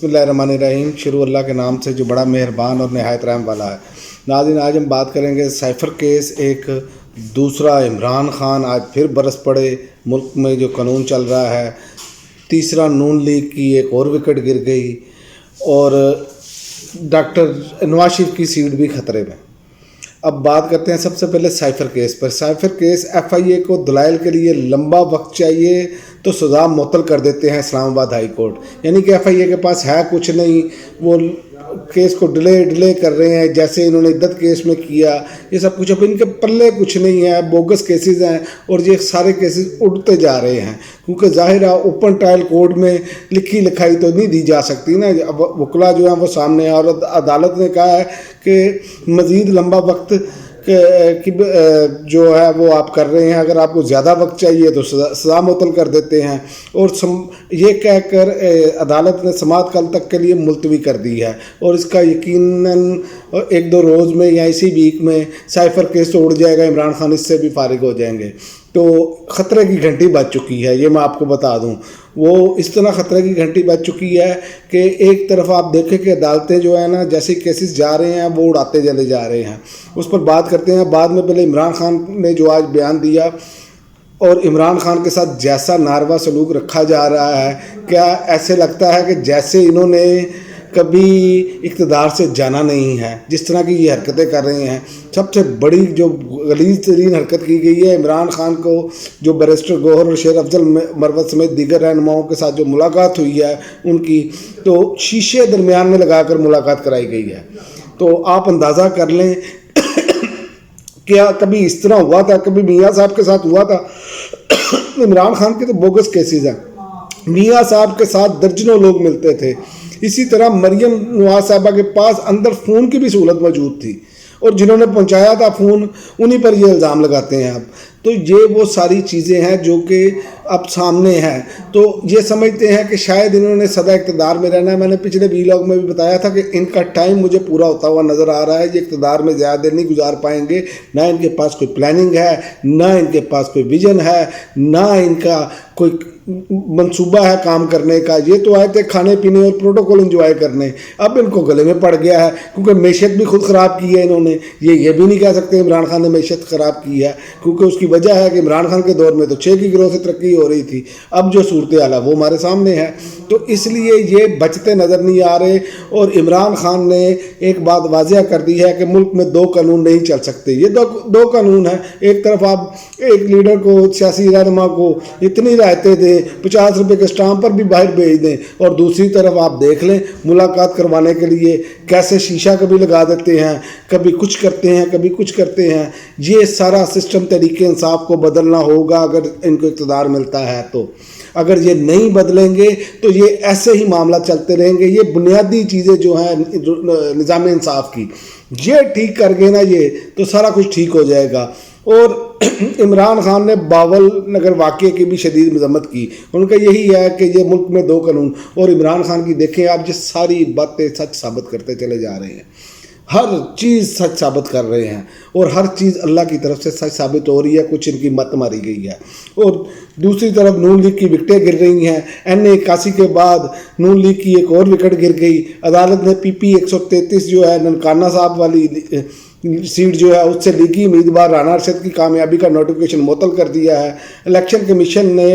बिस्मिल्लाहिर्रहमानिर्रहीम। शुरू अल्लाह के नाम से जो बड़ा मेहरबान और नहायत रहम वाला है। नाज़रीन, आज हम बात करेंगे साइफ़र केस। एक दूसरा इमरान खान आज फिर बरस पड़े। मुल्क में जो कानून चल रहा है, तीसरा नून लीग की एक और विकेट गिर गई और डॉक्टर नवाज शरीफ की सीट भी ख़तरे में। अब बात करते हैं सबसे पहले साइफ़र केस पर। साइफ़र केस FIA को दलाइल के लिए लंबा वक्त चाहिए तो सज़ा मुअत्तल कर देते हैं इस्लामाबाद हाई कोर्ट। यानी कि FIA के पास है कुछ नहीं, वो केस को डिले कर रहे हैं, जैसे इन्होंने इद्दत केस में किया। ये सब कुछ अब इनके पल्ले कुछ नहीं है, बोगस केसेस हैं और ये सारे केसेस उड़ते जा रहे हैं, क्योंकि ज़ाहिर है ओपन ट्रायल कोर्ट में लिखी लिखाई तो नहीं दी जा सकती ना। अब वकला जो हैं वो सामने हैं और अदालत ने कहा है कि मज़ीद लंबा वक्त कि जो है वो आप कर रहे हैं, अगर आपको ज़्यादा वक्त चाहिए तो सज़ा मुअत्तल कर देते हैं। और ये कहकर अदालत ने समाअत कल तक के लिए मुलतवी कर दी है और इसका यकीनन एक दो रोज़ में या इसी वीक में साइफ़र केस तो उड़ जाएगा, इमरान खान इससे भी फारिग हो जाएंगे। तो ख़तरे की घंटी बज चुकी है, ये मैं आपको बता दूं। वो इस तरह ख़तरे की घंटी बज चुकी है कि एक तरफ आप देखें कि अदालतें जो है ना, जैसे केसेस जा रहे हैं वो उड़ाते चले जा रहे हैं। उस पर बात करते हैं बाद में। पहले इमरान खान ने जो आज बयान दिया और इमरान खान के साथ जैसा नारवा सलूक रखा जा रहा है, क्या ऐसे लगता है कि जैसे इन्होंने कभी इक़्तिदार से जाना नहीं है। जिस तरह की ये हरकतें कर रहे हैं, सबसे बड़ी जो गलीज़ तरीन हरकत की गई है इमरान खान को, जो बैरिस्टर गौहर और शेर अफजल मरवत समेत दीगर रहनुमाओं के साथ जो मुलाकात हुई है उनकी, तो शीशे दरमियान में लगाकर मुलाकात कराई गई है। तो आप अंदाज़ा कर लें क्या कभी इस तरह हुआ था, कभी मियाँ साहब के साथ हुआ था। इमरान खान के तो बोगस केसेस हैं, मियाँ साहब के साथ दर्जनों लोग मिलते थे। इसी तरह मरियम नवाज साहबा के पास अंदर फ़ोन की भी सहूलत मौजूद थी और जिन्होंने पहुंचाया था फ़ोन, उन्हीं पर ये इल्ज़ाम लगाते हैं अब। तो ये वो सारी चीज़ें हैं जो कि अब सामने हैं। तो ये समझते हैं कि शायद इन्होंने सदा इक़्तिदार में रहना है। मैंने पिछले व्लॉग में भी बताया था कि इनका टाइम मुझे पूरा होता हुआ नज़र आ रहा है। ये इक़्तिदार में ज़्यादा देर नहीं गुजार पाएंगे। ना इनके पास कोई प्लानिंग है, ना इनके पास कोई विजन है, ना इनका कोई मंसूबा है काम करने का। ये तो आए थे खाने पीने और प्रोटोकॉल एंजॉय करने, अब इनको गले में पड़ गया है क्योंकि मैशत भी खुद ख़राब की है इन्होंने। ये भी नहीं कह सकते इमरान खान ने मैशत ख़राब की है, क्योंकि उसकी वजह है कि इमरान खान के दौर में तो 6 की गिरोह से तरक्की हो रही थी। अब जो सूरत हाल है वो हमारे सामने है, तो इसलिए ये बचते नज़र नहीं आ रहे। और इमरान खान ने एक बात वाज़ह कर दी है कि मुल्क में 2 कानून नहीं चल सकते। ये दो कानून हैं। एक तरफ आप एक लीडर को, सियासी रहनुमा को इतनी राहतें दें, 50 रुपये के स्टाम्प पर भी बाहर भेज दें, और दूसरी तरफ आप देख लें मुलाकात करवाने के लिए कैसे शीशा कभी लगा देते हैं, कभी कुछ करते हैं, कभी कुछ करते हैं। ये सारा सिस्टम तरीके इंसाफ को बदलना होगा अगर इनको इक़्तिदार मिलता है तो। अगर ये नहीं बदलेंगे तो ये ऐसे ही मामला चलते रहेंगे। ये बुनियादी चीज़ें जो हैं निज़ाम इंसाफ की, ये ठीक कर गए ना ये, तो सारा कुछ ठीक हो जाएगा। और इमरान खान ने बावल नगर वाक़े की भी शदीद मज़म्मत की। उनका यही है कि ये मुल्क में 2 कानून, और इमरान खान की देखें आप, ये सारी बातें सच साबित करते चले जा रहे हैं। हर चीज़ सच साबित कर रहे हैं और हर चीज़ अल्लाह की तरफ से सच साबित हो रही है। कुछ इनकी मत मारी गई है। और दूसरी तरफ नून लीग की विकटें गिर रही हैं। NA 81 के बाद नून लीग की एक और विकेट गिर गई। अदालत ने PP 133 जो है ननकाना साहब वाली सीट जो है उससे लीगी उम्मीदवार राना अरशद की कामयाबी का नोटिफिकेशन मुअत्तल कर दिया है। इलेक्शन कमीशन ने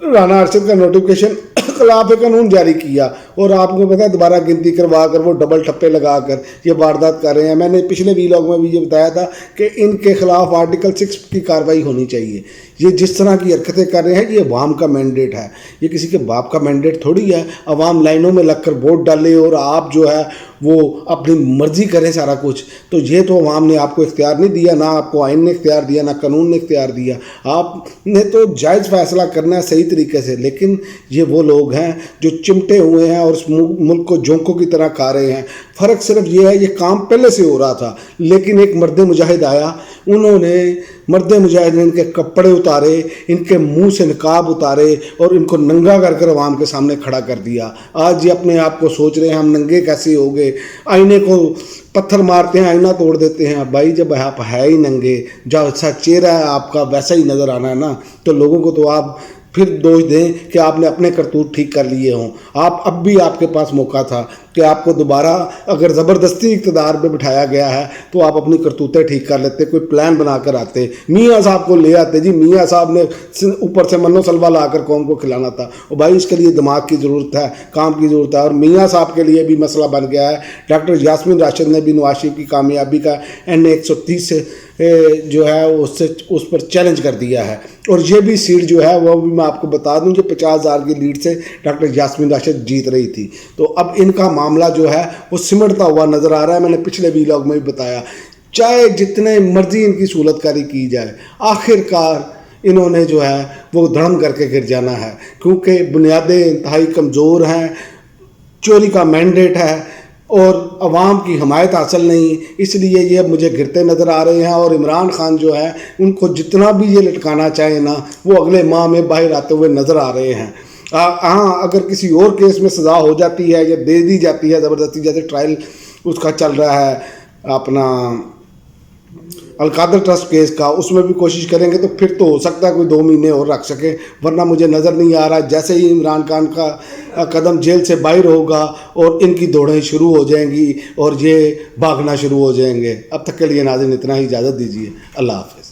राना अरशद का नोटिफिकेशन खिलाफ कानून जारी किया और आपको पता है दोबारा गिनती करवा कर वो डबल ठप्पे लगा कर ये वारदात कर रहे हैं। मैंने पिछले व्लॉग में भी ये बताया था कि इनके खिलाफ आर्टिकल 6 की कार्रवाई होनी चाहिए। ये जिस तरह की हरकतें कर रहे हैं ये अवाम का मैंडेट है, ये किसी के बाप का मैंडेट थोड़ी है। अवाम लाइनों में लग कर वोट डाले और आप जो है वो अपनी मर्जी करें सारा कुछ। तो ये तो अवाम ने आपको इख्तियार नहीं दिया, ना आपको आइन ने इख्तियार दिया, ना कानून ने इख्तियार दिया। आपने तो जायज़ फ़ैसला करना है सही तरीके से। लेकिन ये वो लोग हैं जो चिमटे हुए हैं और उस मुल्क को जोंकों की तरह खा रहे हैं। फ़र्क सिर्फ ये है, ये काम पहले से हो रहा था, लेकिन एक मर्द मुजाहिद आया, उन्होंने मर्द मुजाहिद ने इनके कपड़े उतारे, इनके मुंह से निकाब उतारे और इनको नंगा कर अवाम के सामने खड़ा कर दिया। आज ये अपने आप को सोच रहे हैं हम नंगे कैसे हो गए, आईने को पत्थर मारते हैं, आईना तोड़ देते हैं। भाई जब आप है ही नंगे, जैसा चेहरा है आपका वैसा ही नज़र आना है ना, तो लोगों को तो आप پھر دوش دیں کہ آپ نے اپنے کرتوت ٹھیک کر لیے ہوں. اب بھی آپ کے پاس موقع تھا کہ آپ کو دوبارہ اگر زبردستی اقتدار پہ بٹھایا گیا ہے تو آپ اپنی کرتوتیں ٹھیک کر لیتے, کوئی پلان بنا کر آتے, میاں صاحب کو لے آتے. جی میاں صاحب نے اوپر سے منو سلوا لا کر قوم کو کھلانا تھا, اور بھائی اس کے لیے دماغ کی ضرورت ہے, کام کی ضرورت ہے. اور میاں صاحب کے لیے بھی مسئلہ بن گیا ہے. ڈاکٹر یاسمین راشد نے بھی نواز شریف کی کامیابی کا N130 سے جو ہے اس پر چیلنج کر دیا ہے. اور یہ بھی سیٹ جو ہے وہ بھی میں آپ کو بتا دوں, جو 50,000 کی لیڈ سے ڈاکٹر یاسمین راشد جیت رہی تھی. تو اب ان کا معاملہ جو ہے وہ سمٹتا ہوا نظر آ رہا ہے. میں نے پچھلے ویلاگ میں بھی بتایا, چاہے جتنے مرضی ان کی صورت کاری کی جائے, آخر کار انہوں نے جو ہے وہ دھڑم کر کے گر جانا ہے, کیونکہ بنیادیں انتہائی کمزور ہیں, چوری کا مینڈیٹ ہے اور عوام کی حمایت حاصل نہیں. اس لیے یہ اب مجھے گرتے نظر آ رہے ہیں. اور عمران خان جو ہے ان کو جتنا بھی یہ لٹکانا چاہیں نا, وہ اگلے ماہ میں باہر آتے ہوئے نظر آ رہے ہیں. ہاں اگر کسی اور کیس میں سزا ہو جاتی ہے یا دے دی جاتی ہے زبردستی, جیسے ٹرائل اس کا چل رہا ہے اپنا القادر ٹرسٹ کیس کا, اس میں بھی کوشش کریں گے تو پھر تو ہو سکتا ہے کوئی 2 مہینے اور رکھ سکے. ورنہ مجھے نظر نہیں آ رہا جیسے ہی عمران خان کا قدم جیل سے باہر ہوگا اور ان کی دوڑیں شروع ہو جائیں گی اور یہ بھاگنا شروع ہو جائیں گے. اب تک کے لیے ناظرین اتنا ہی, اجازت دیجیے. اللہ حافظ.